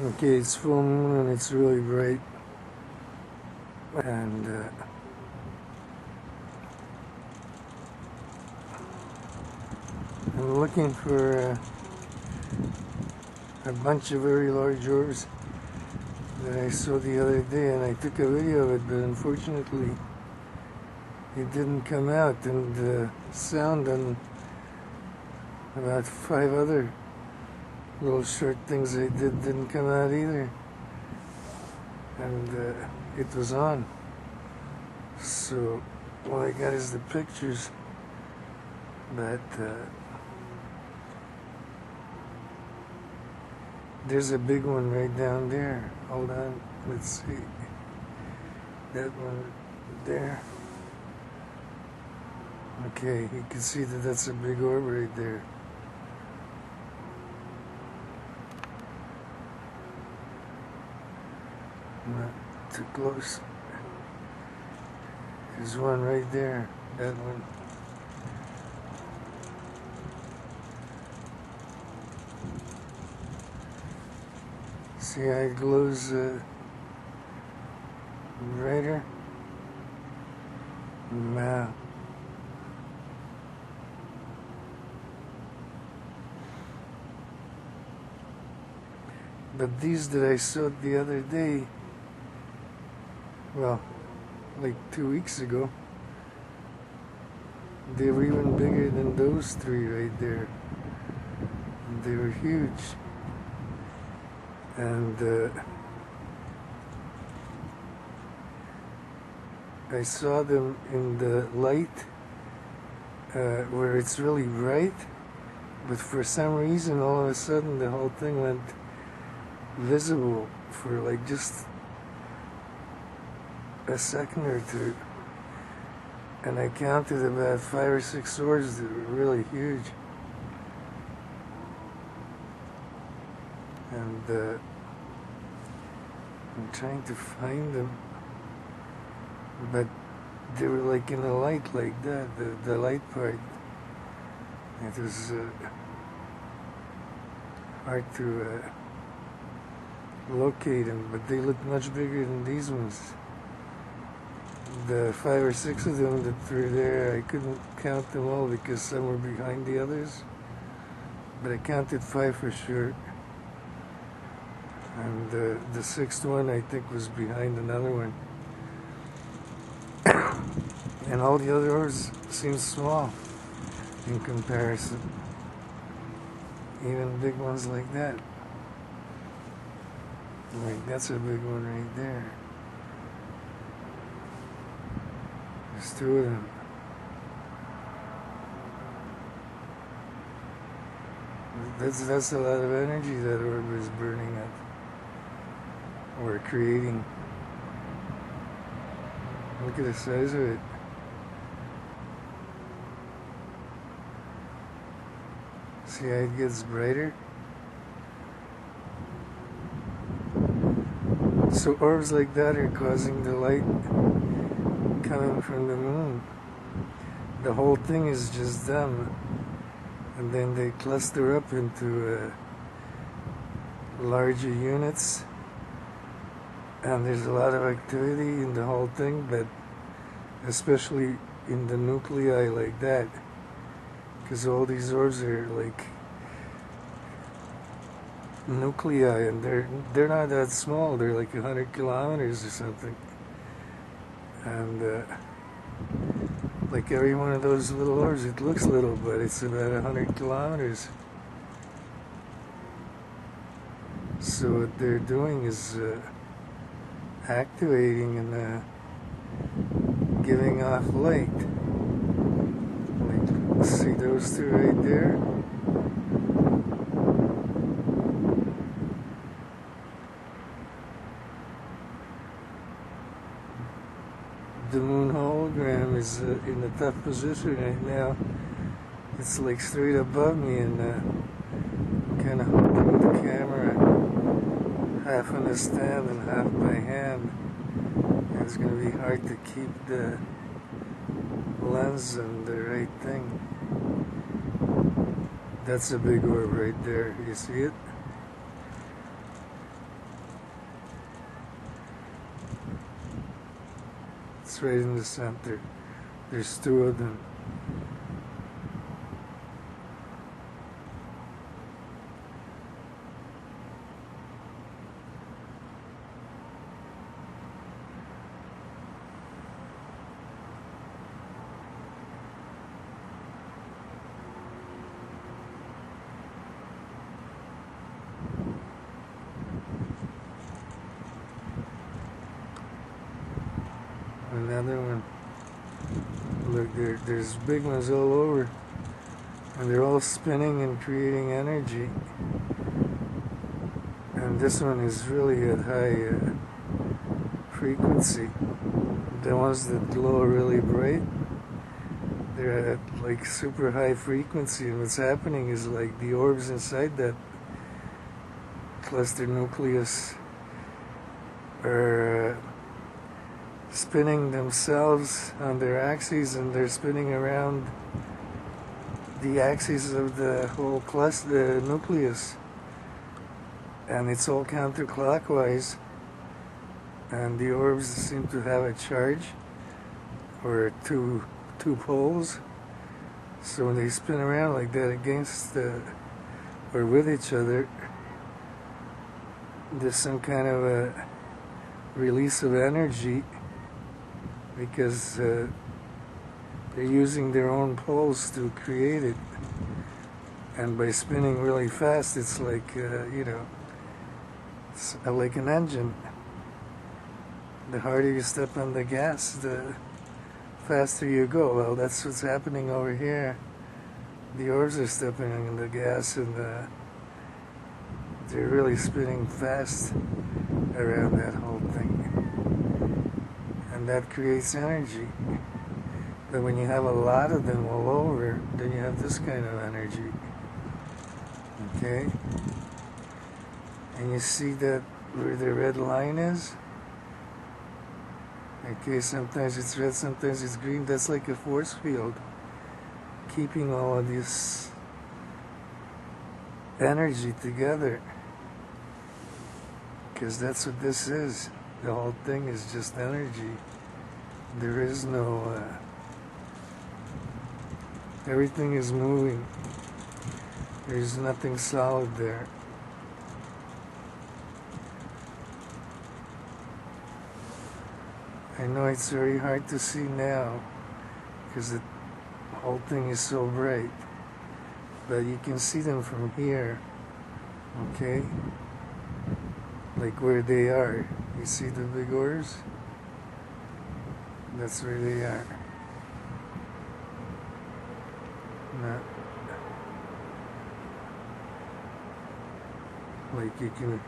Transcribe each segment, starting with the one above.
Okay, it's full moon and it's really bright, and I'm looking for a bunch of very large orbs that I saw the other day, and I took a video of it, but unfortunately it didn't come out, and the sound on about 5 other little short things I did didn't come out either, and it was on. So all I got is the pictures, but there's a big one right down there. Hold on, let's see. That one there. Okay, you can see that that's a big orb right there. Not too close. There's one right there. That one. See how it glows brighter? Wow. But these that I saw the other day, well, like 2 weeks ago, they were even bigger than those 3 right there. They were huge. And I saw them in the light where it's really bright, but for some reason all of a sudden the whole thing went visible for like just a second or two, and I counted about 5 or 6 orbs that were really huge. And I'm trying to find them, but they were like in the light like that, the light part. It was hard to locate them, but they looked much bigger than these ones. The 5 or 6 of them that were there, I couldn't count them all because some were behind the others, but I counted 5 for sure. And the 6th one I think was behind another one. And all the other orbs seem small in comparison. Even big ones like that. Like that's a big one right there. There's 2 of them. That's a lot of energy that orb is burning up. Or creating. Look at the size of it. See how it gets brighter? So orbs like that are causing the light coming from the moon. The whole thing is just them. And then they cluster up into larger units. And there's a lot of activity in the whole thing, but especially in the nuclei like that, because all these orbs are like nuclei, and they're not that small. They're like 100 kilometers or something, and like every one of those little orbs, it looks little, but it's about 100 kilometers. So what they're doing is activating and giving off light. Like, see those 2 right there? The moon hologram is in a tough position right now. It's like straight above me, and I'm kind of holding the camera half on the stand and half by hand. And it's going to be hard to keep the lens on the right thing. That's a big orb right there. You see it? It's right in the center. There's two of them. Another one. Look, there's big ones all over, and they're all spinning and creating energy. And this one is really at high frequency. The ones that glow really bright, they're at like super high frequency, and what's happening is like the orbs inside that cluster nucleus are spinning themselves on their axes, and they're spinning around the axis of the whole cluster, the nucleus, and it's all counterclockwise, and the orbs seem to have a charge or two poles, so when they spin around like that against or with each other, there's some kind of a release of energy, because they're using their own poles to create it, and by spinning really fast, it's like it's like an engine. The harder you step on the gas, the faster you go. Well, that's what's happening over here. The orbs are stepping on the gas, and they're really spinning fast around that whole thing. And that creates energy. But when you have a lot of them all over, then you have this kind of energy. Okay? And you see that where the red line is? Okay, sometimes it's red, sometimes it's green. That's like a force field, keeping all of this energy together. Because that's what this is. The whole thing is just energy. There is no... everything is moving. There's nothing solid there. I know it's very hard to see now because the whole thing is so bright, but you can see them from here, okay? Like where they are. You see the big orbs? That's where they are. Not like you can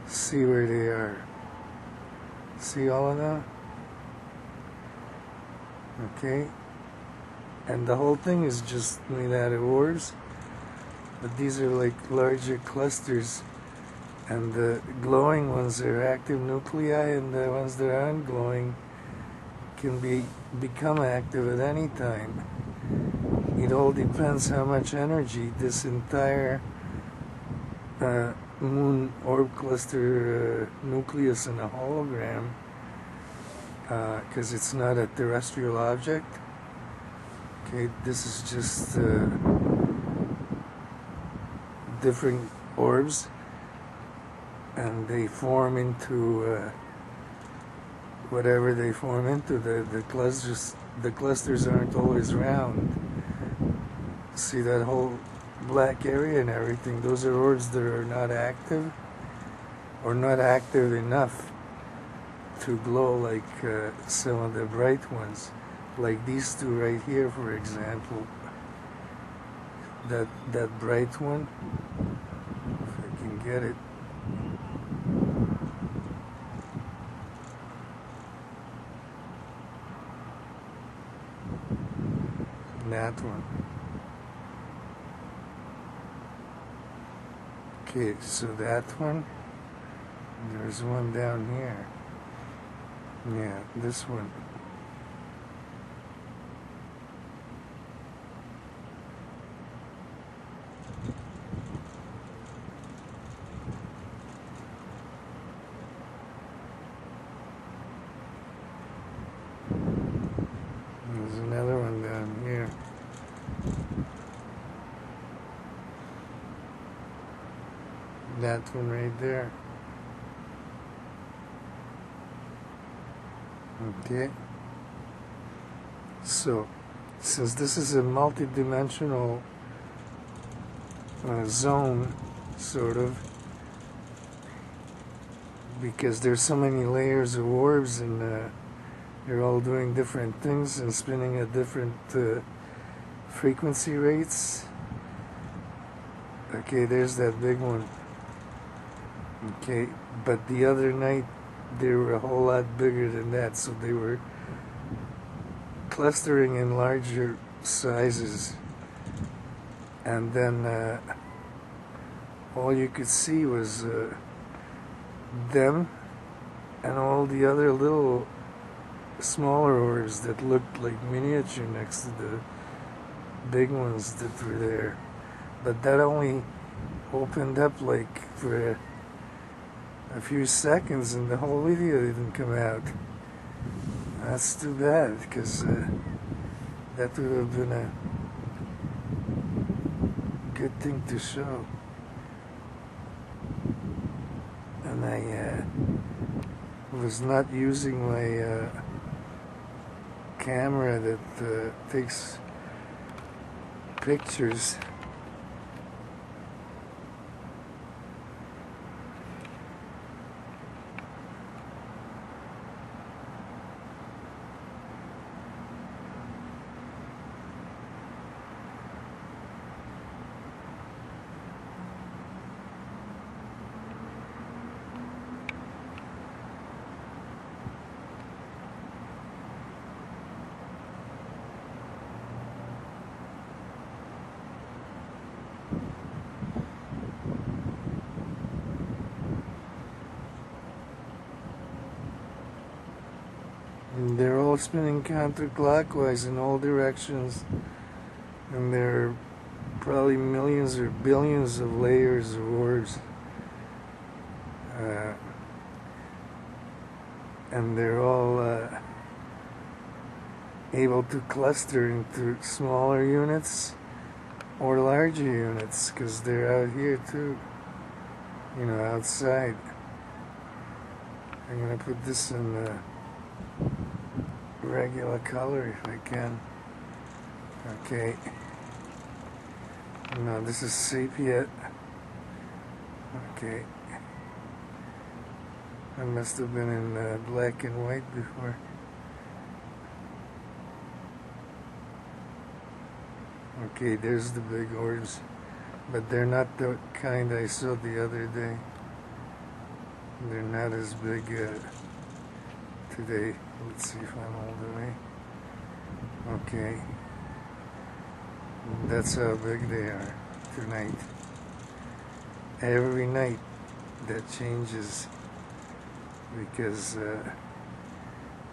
see where they are. See all of them? Okay? And the whole thing is just made out of orbs, but these are like larger clusters, and the glowing ones are active nuclei, and the ones that aren't glowing can become active at any time. It all depends how much energy this entire moon orb cluster nucleus in a hologram, because it's not a terrestrial object. Okay, this is just different orbs, and they form into whatever they form into. The clusters aren't always round. See that whole black area and everything? Those are orbs that are not active, or not active enough to glow like some of the bright ones, like these two right here, for example. That bright one, if I can get it. That one. Okay, so that one, there's one down here. Yeah, this one. another one down here. That one right there. Okay. So, since this is a multidimensional zone, sort of, because there's so many layers of orbs and they're all doing different things and spinning at different frequency rates. Okay, there's that big one. Okay, but the other night they were a whole lot bigger than that, so they were clustering in larger sizes, and then all you could see was them and all the other little smaller orbs that looked like miniature next to the big ones that were there. But that only opened up like for a few seconds and the whole video didn't come out. That's too bad, because that would have been a good thing to show. And I was not using my camera that takes pictures. And they're all spinning counterclockwise in all directions, and there are probably millions or billions of layers of orbs, and they're all able to cluster into smaller units or larger units, because they're out here too, you know, outside. I'm going to put this in regular color if I can. Okay. No, this is sepia. Okay. I must have been in black and white before. Okay, there's the big orbs, but they're not the kind I saw the other day. They're not as big today. Let's see if I'm all the way. Okay. That's how big they are tonight. Every night that changes, because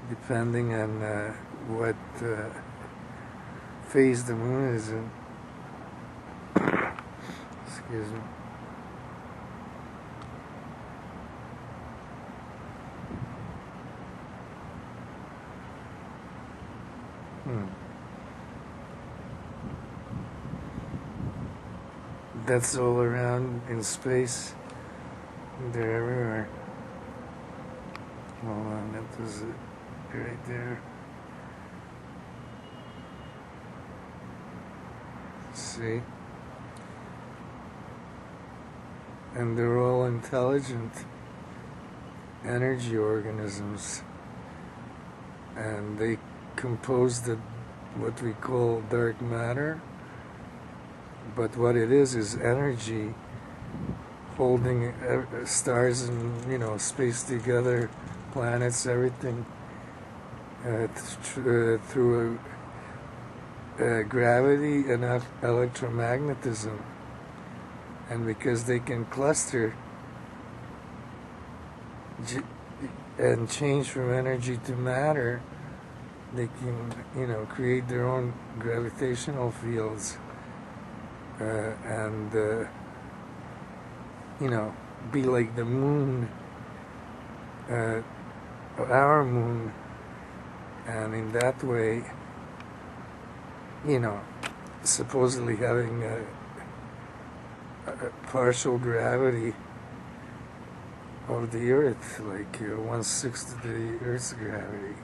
depending on what phase the moon is in. Excuse me. That's all around in space. They're everywhere. Hold on, that was it right there. See? And they're all intelligent energy organisms, and they compose what we call dark matter. But what it is energy holding stars and, you know, space together, planets, everything, through gravity and electromagnetism. And because they can cluster and change from energy to matter, they can, you know, create their own gravitational fields. And you know, be like the moon, our moon, and in that way you know, supposedly having a partial gravity of the Earth, like 1/6 of the Earth's gravity.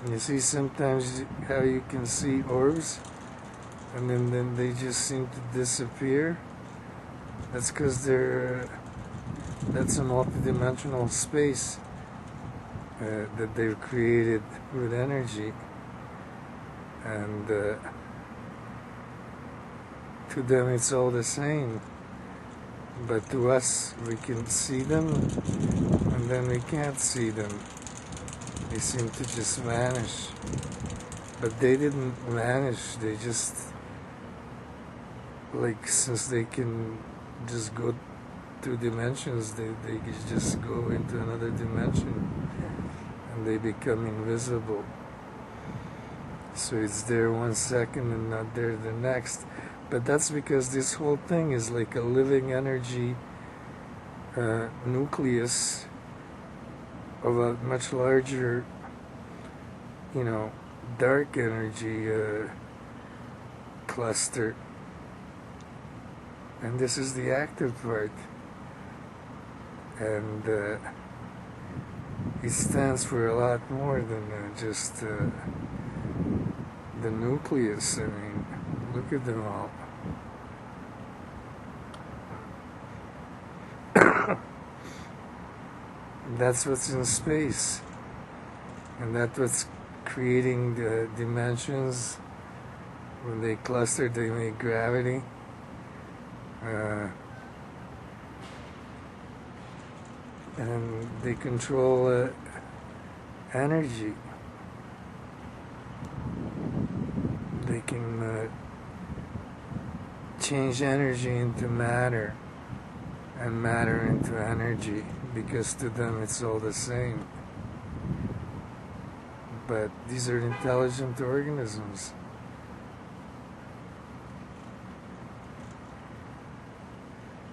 You see sometimes how you can see orbs and then they just seem to disappear. That's because that's a multidimensional space that they've created with energy, and to them it's all the same, but to us we can see them and then we can't see them. They seem to just vanish, but they didn't vanish. They just, like, since they can just go 2 dimensions, they just go into another dimension and they become invisible. So it's there 1 second and not there the next. But that's because this whole thing is like a living energy nucleus of a much larger, dark energy cluster. And this is the active part. And it stands for a lot more than just the nucleus. I mean, look at them all. That's what's in space, and that's what's creating the dimensions. When they cluster, they make gravity. And they control energy. They can change energy into matter and matter into energy, because to them it's all the same. But these are intelligent organisms.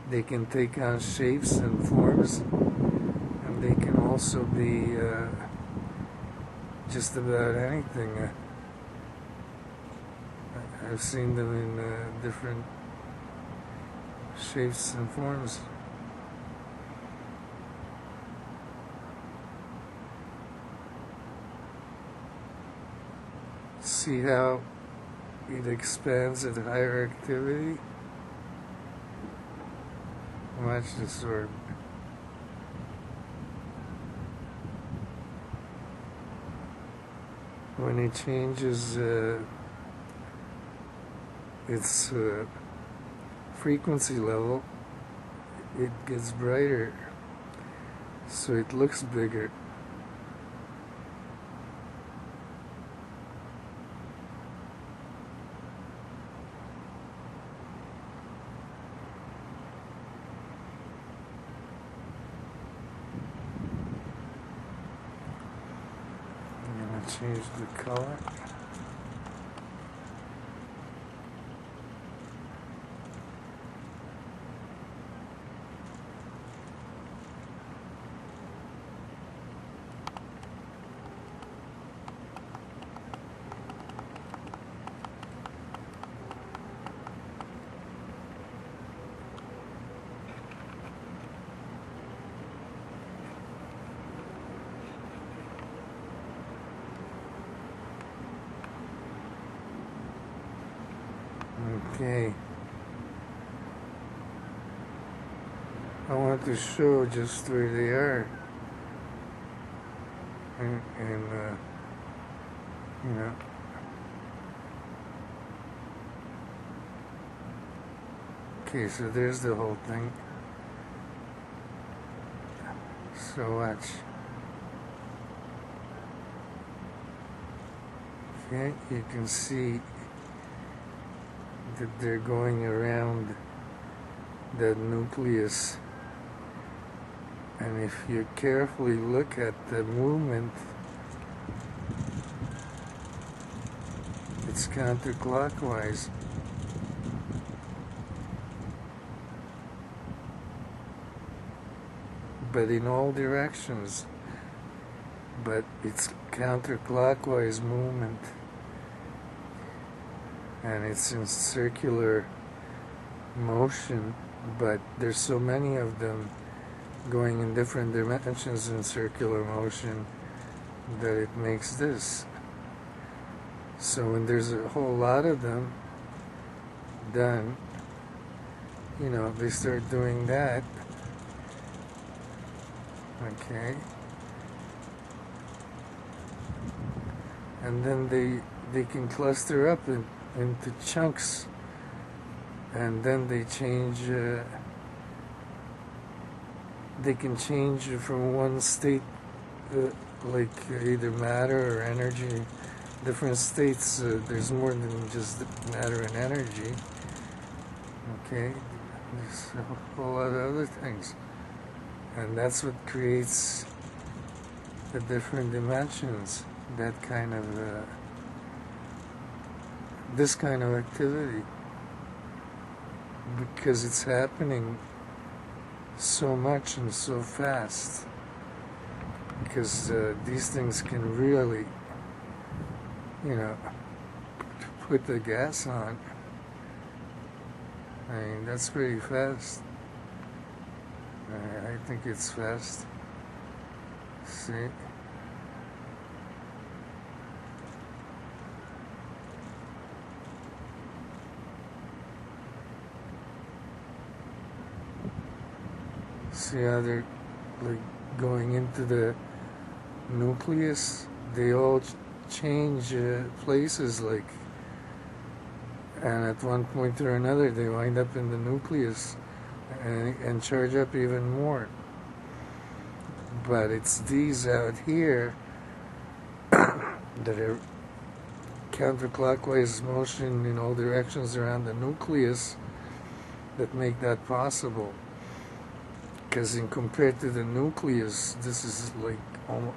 They can take on shapes and forms, and they can also be just about anything. I've seen them in different shapes and forms. See how it expands at higher activity? Watch this orb. When it changes its frequency level, it gets brighter, so it looks bigger. Change the color. Okay, I want to show just where they are, and okay, so there's the whole thing. So watch. Okay, you can see that they're going around the nucleus, and if you carefully look at the movement, it's counterclockwise. But in all directions. But it's counterclockwise movement. And it's in circular motion, but there's so many of them going in different dimensions in circular motion that it makes this. So when there's a whole lot of them done, you know, they start doing that. Okay. And then they can cluster up into chunks, and then they change. They can change from one state, like either matter or energy. Different states. There's more than just matter and energy. Okay, there's a whole lot of other things, and that's what creates the different dimensions. That kind of this kind of activity, because it's happening so much and so fast, because these things can really, you know, put the gas on. I mean, that's pretty fast. I think it's fast. See? See how they're like going into the nucleus? They all change places, like, and at one point or another they wind up in the nucleus and charge up even more. But it's these out here that are counterclockwise motion in all directions around the nucleus that make that possible. Because in compared to the nucleus, this is like, almost,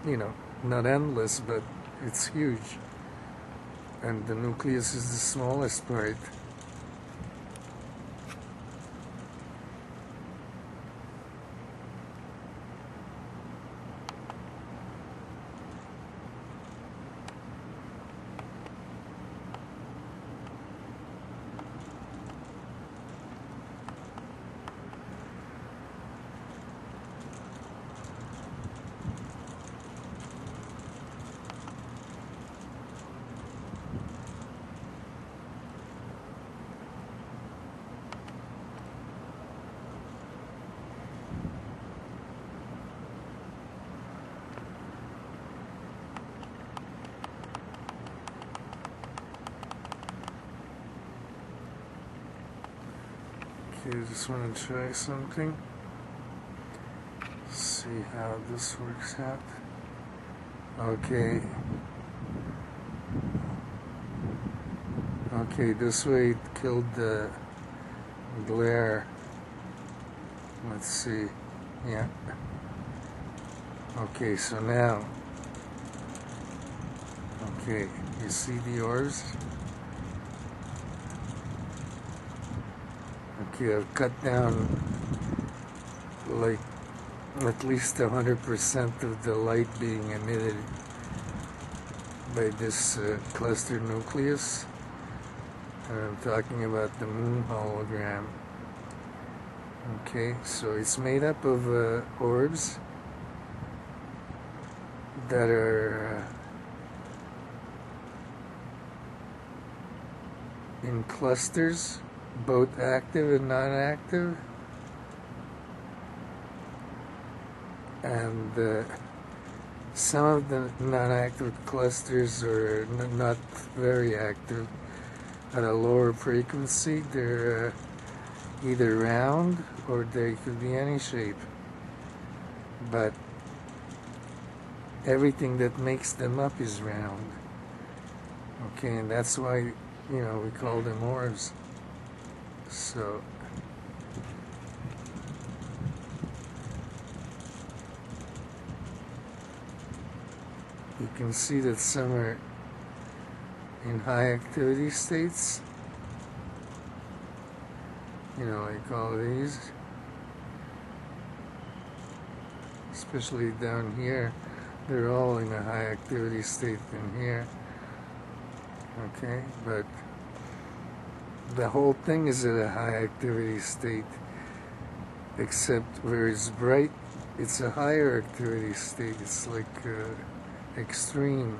you know, not endless, but it's huge. And the nucleus is the smallest part. Okay, I just want to try something. See how this works out. Okay. Okay, this way it killed the glare. Let's see. Yeah. Okay, so now. Okay, you see the orbs? Okay, I've cut down like at least 100% of the light being emitted by this cluster nucleus. And I'm talking about the moon hologram. Okay, so it's made up of orbs that are in clusters, both active and non-active, and some of the non-active clusters are not very active at a lower frequency. They're either round or they could be any shape. but everything that makes them up is round. Okay, and that's why, we call them orbs. So you can see that some are in high activity states, like all these, especially down here. They're all in a high activity state in here. Okay, but the whole thing is at a high activity state, except where it's bright, it's a higher activity state. It's like extreme,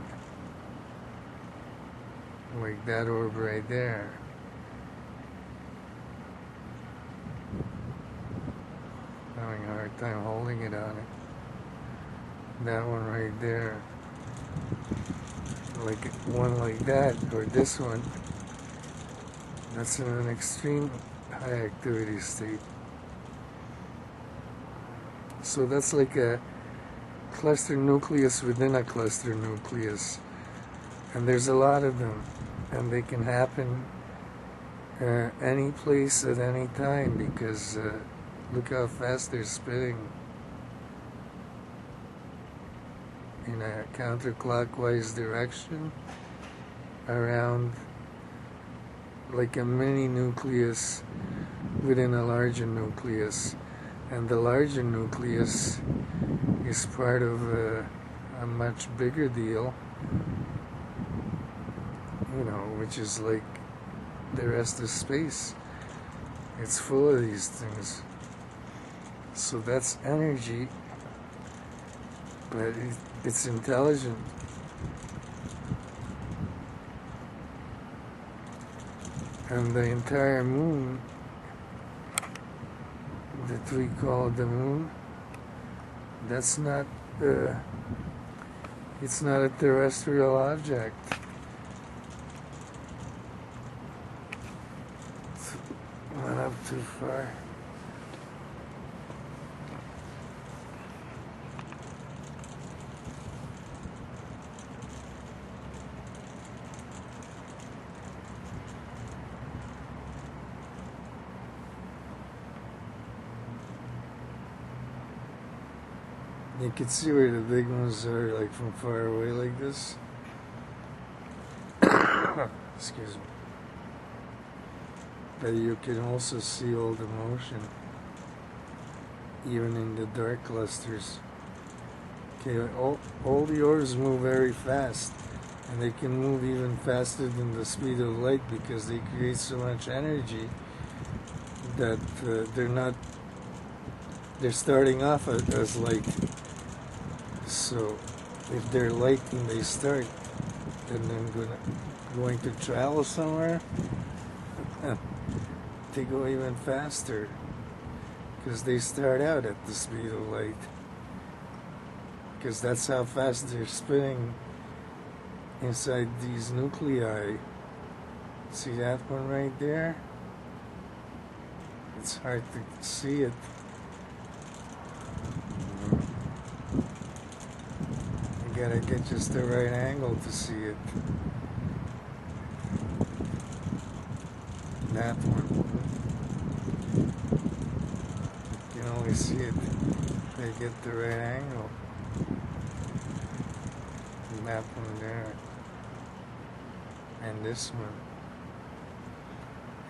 like that orb right there. Having a hard time holding it on it. That one right there, like one like that, or this one, that's in an extreme high activity state. So that's like a cluster nucleus within a cluster nucleus, and there's a lot of them, and they can happen any place at any time, because look how fast they're spinning in a counterclockwise direction around like a mini nucleus within a larger nucleus, and the larger nucleus is part of a much bigger deal, which is like the rest of space. It's full of these things. So that's energy, but it's intelligent. And the entire moon that we call the moon, that's not it's not a terrestrial object. Went up too far. You can see where the big ones are, like from far away like this. Excuse me. But you can also see all the motion, even in the dark clusters. Okay, all the orbs move very fast, and they can move even faster than the speed of light, because they create so much energy that they're starting off as light. So if they're light when they start, then they're going to travel somewhere, they go even faster, because they start out at the speed of light, because that's how fast they're spinning inside these nuclei. See that one right there? It's hard to see it. You gotta get just the right angle to see it. That one. You can only see it if they get the right angle. And that one there. And this one.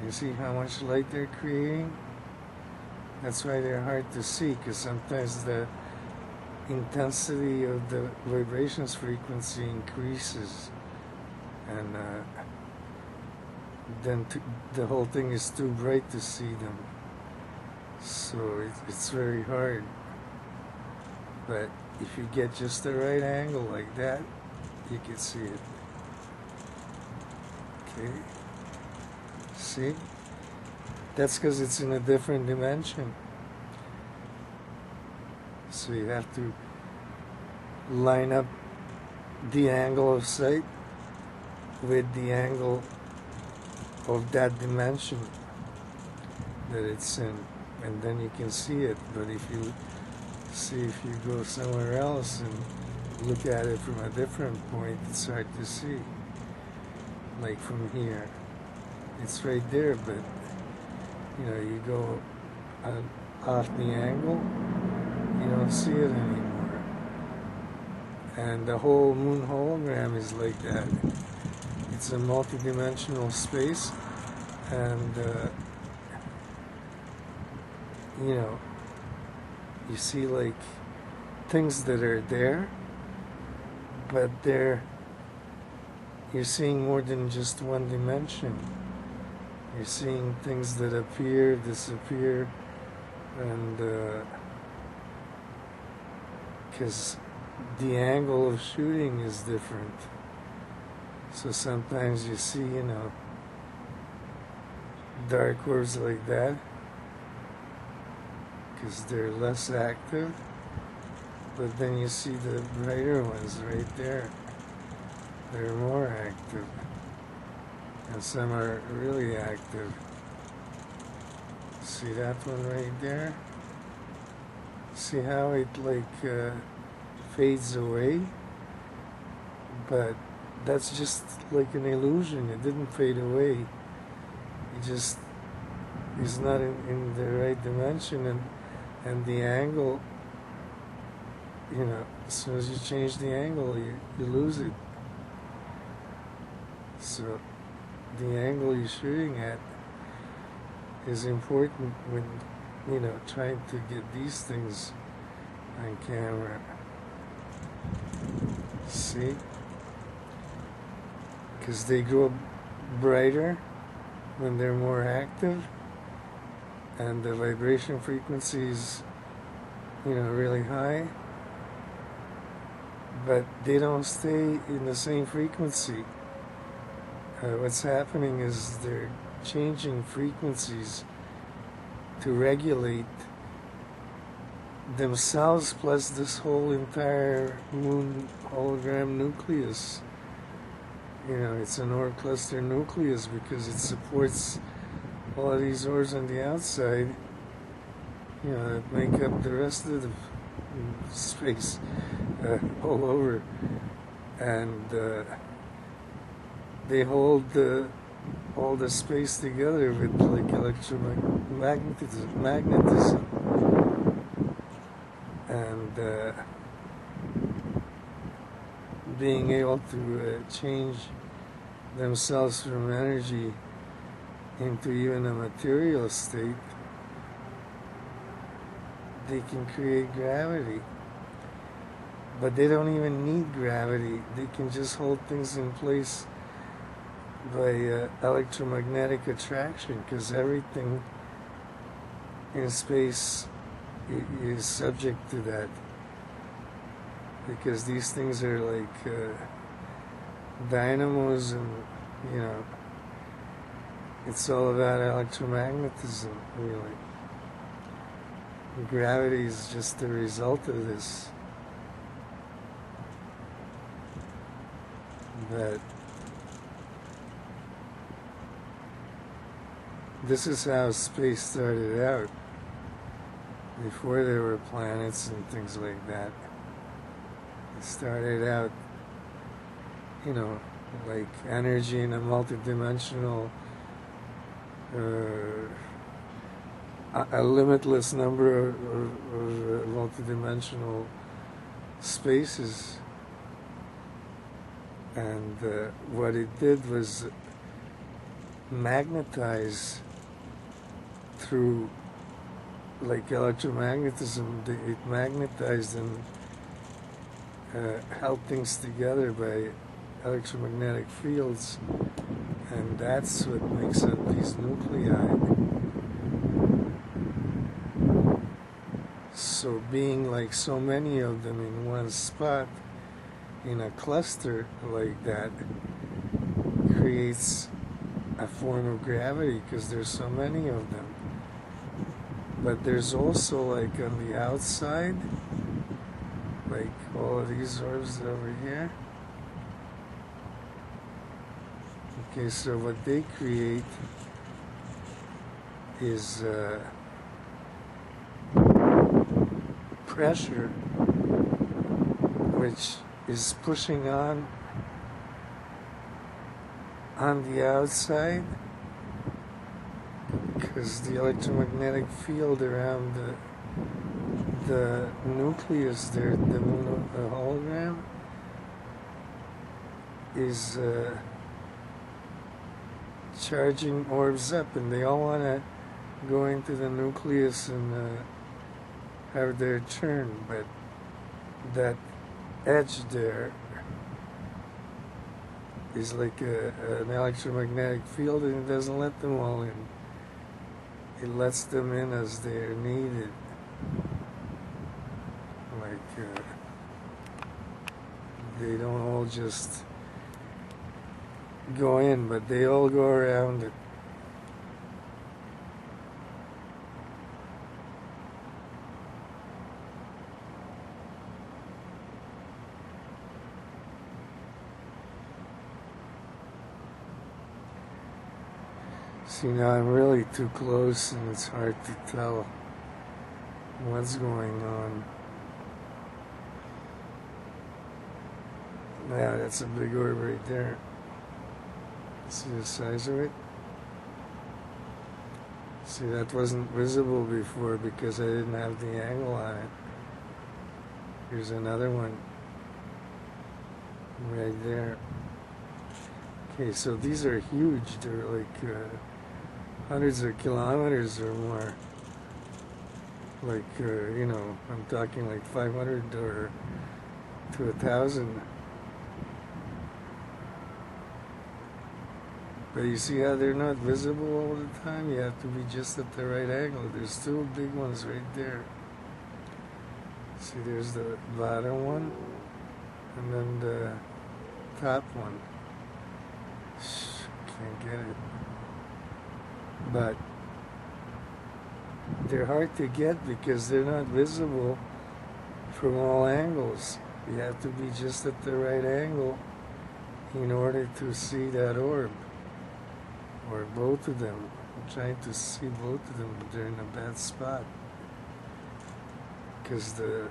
You see how much light they're creating? That's why they're hard to see, because sometimes the intensity of the vibrations frequency increases, and then the whole thing is too bright to see them. So it's very hard. But if you get just the right angle like that, you can see it. Okay? See? That's because it's in a different dimension. So you have to line up the angle of sight with the angle of that dimension that it's in, and then you can see it. But if you See, if you go somewhere else and look at it from a different point, it's hard to see. Like from here, it's right there, but you know, you go off the angle, you don't see it anymore. And the whole moon hologram is like that. It's a multidimensional space, and you know, you see like things that are there, but you're seeing more than just one dimension. You're seeing things that appear, disappear, and because the angle of shooting is different. So sometimes you see, you know, dark orbs like that, because they're less active, but then you see the brighter ones right there. They're more active, and some are really active. See that one right there? See how it like fades away? But that's just like an illusion. It didn't fade away. It just is not in the right dimension, and the angle, you know, as soon as you change the angle, you lose it. So the angle you're shooting at is important when, you know, trying to get these things on camera. See? Because they grow brighter when they're more active, and the vibration frequency is, you know, really high, but they don't stay in the same frequency. What's happening is they're changing frequencies to regulate themselves, plus this whole entire moon hologram nucleus. You know, it's an orb cluster nucleus because it supports all of these orbs on the outside, you know, that make up the rest of the space all over. And they hold all the space together with like magnetism. And being able to change themselves from energy into even a material state, they can create gravity. But they don't even need gravity. They can just hold things in place by electromagnetic attraction, because everything in space is subject to that. Because these things are like dynamos, and, you know, it's all about electromagnetism, really. Gravity is just the result of this. But this is how space started out, before there were planets and things like that. It started out, you know, like energy in a multidimensional, a limitless number of multidimensional spaces. And what it did was magnetize through, like electromagnetism, it magnetized and held things together by electromagnetic fields, and that's what makes up these nuclei. So being like so many of them in one spot, in a cluster like that, creates a form of gravity, because there's so many of them. But there's also, like on the outside, like all of these orbs over here. Okay, so what they create is pressure which is pushing on the outside, because the electromagnetic field around the nucleus there, the hologram, is charging orbs up, and they all want to go into the nucleus and have their turn, but that edge there is like an electromagnetic field, and it doesn't let them all in. It lets them in as they're needed. Like they don't all just go in, but they all go around it. See, now I'm really too close and it's hard to tell what's going on. Yeah, that's a big orb right there. See the size of it? See, that wasn't visible before because I didn't have the angle on it. Here's another one right there. Okay, so these are huge. They're like hundreds of kilometers or more. Like, you know, I'm talking like 500 or to 1,000. But you see how they're not visible all the time? You have to be just at the right angle. There's two big ones right there. See, there's the bottom one, and then the top one. Can't get it. But they're hard to get because they're not visible from all angles. You have to be just at the right angle in order to see that orb. Or both of them. I'm trying to see both of them, but they're in a bad spot. Because the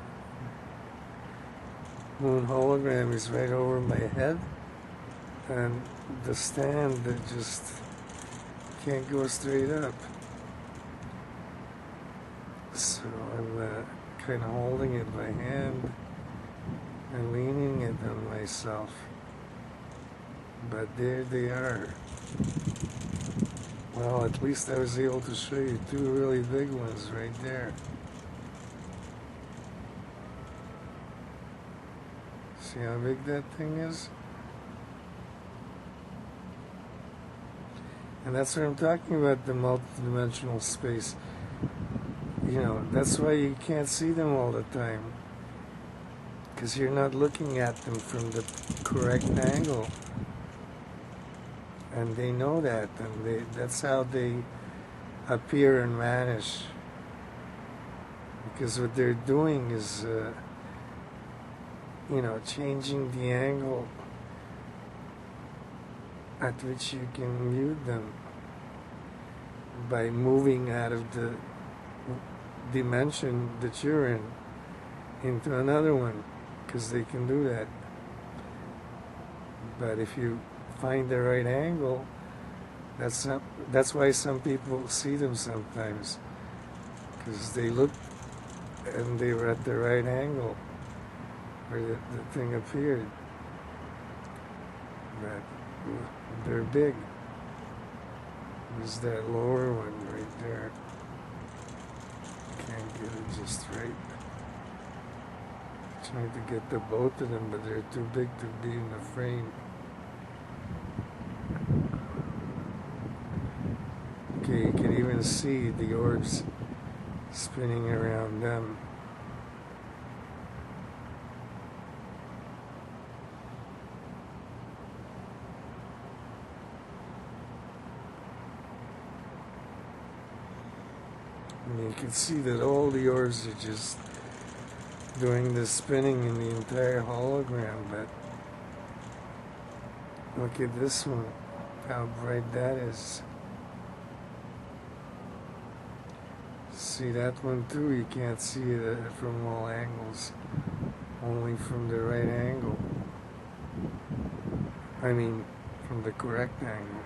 moon hologram is right over my head, and the stand that just can't go straight up. So I'm kind of holding it by hand and leaning it on myself. But there they are. Well, at least I was able to show you two really big ones right there. See how big that thing is? And that's what I'm talking about, the multidimensional space. You know, that's why you can't see them all the time. Because you're not looking at them from the correct angle. And they know that, and that's how they appear and vanish. Because what they're doing is, you know, changing the angle at which you can view them by moving out of the dimension that you're in into another one, because they can do that. But if you find the right angle, that's why some people see them sometimes, because they look and they were at the right angle where the thing appeared. But they're big. There's that lower one right there. Can't get it just right. Trying to get the both of them, but they're too big to be in the frame. Okay, you can even see the orbs spinning around them. And you can see that all the orbs are just doing the spinning in the entire hologram, but look at this one, how bright that is. See that one too, you can't see it from all angles, only from the right angle. I mean, from the correct angle.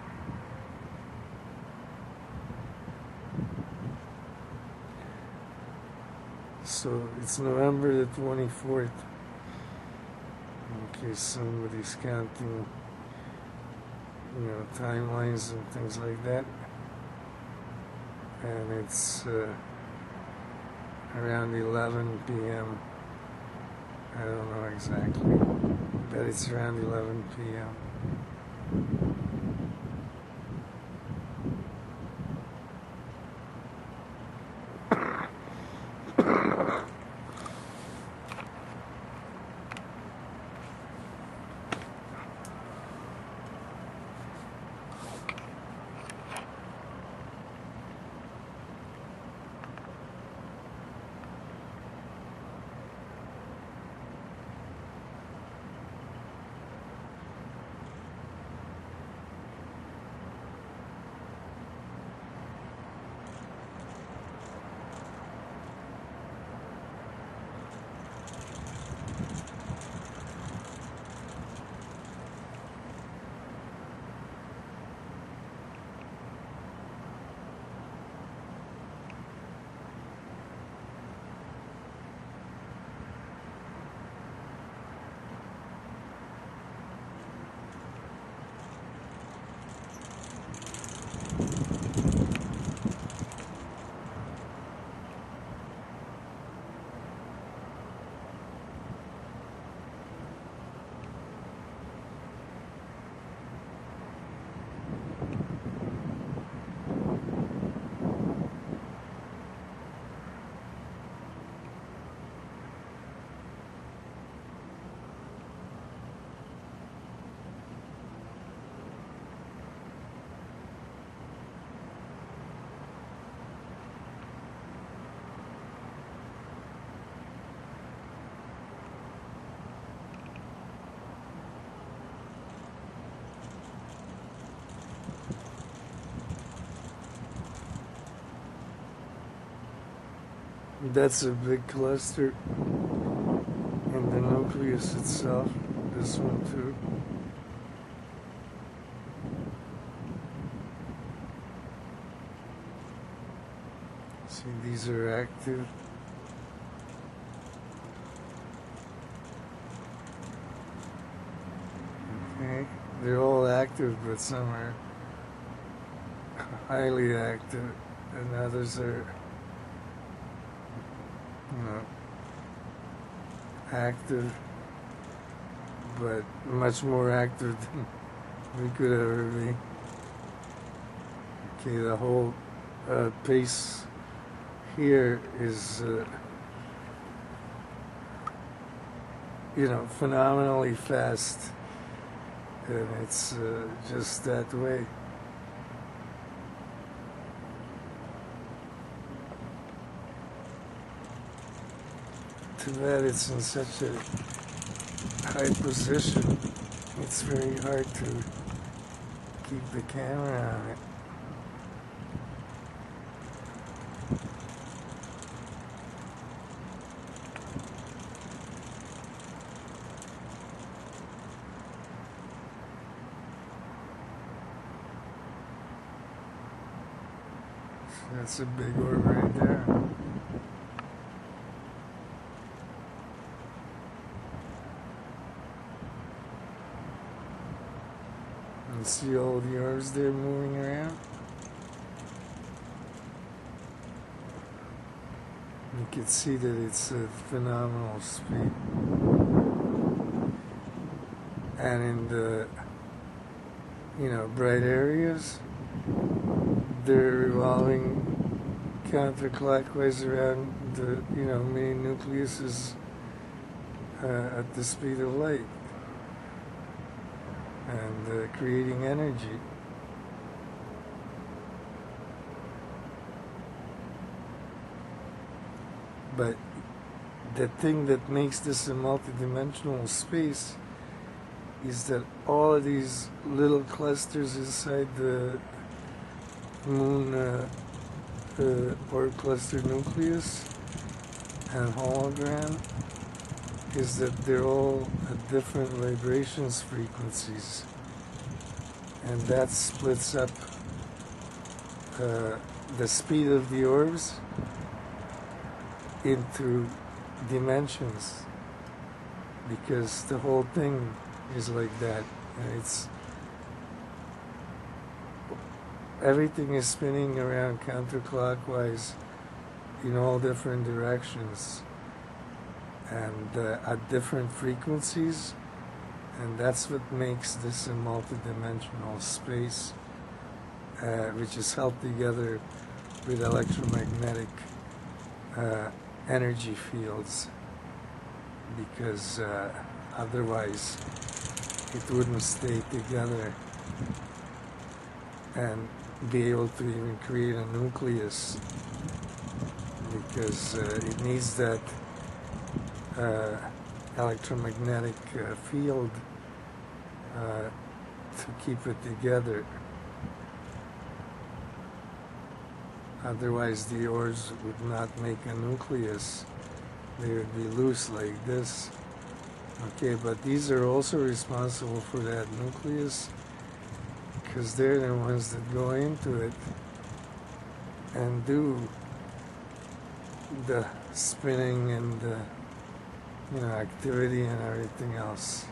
So it's November the 24th, in case somebody's counting, timelines and things like that. And it's around 11 p.m. I don't know exactly, but it's around 11 p.m. That's a big cluster in the nucleus itself, this one too. See, these are active. Okay, they're all active, but some are highly active and others are active, but much more active than we could ever be. Okay, the whole pace here is, phenomenally fast, and it's just that way. Too bad it's in such a high position. It's very hard to keep the camera on it. So that's a big orb right there. You see all the orbs there moving around? You can see that it's a phenomenal speed. And in the, bright areas, they're revolving counterclockwise around the, mini nucleuses at the speed of light. And creating energy. But the thing that makes this a multidimensional space is that all of these little clusters inside the moon orb cluster nucleus and hologram is that they're all at different vibrations frequencies, and that splits up the speed of the orbs into dimensions, because the whole thing is like that, and everything is spinning around counterclockwise in all different directions and at different frequencies, and that's what makes this a multidimensional space, which is held together with electromagnetic energy fields, because otherwise it wouldn't stay together and be able to even create a nucleus, because it needs that electromagnetic field to keep it together. Otherwise the orbs would not make a nucleus. They would be loose like this. Okay, but these are also responsible for that nucleus, because they're the ones that go into it and do the spinning and the activity and everything else.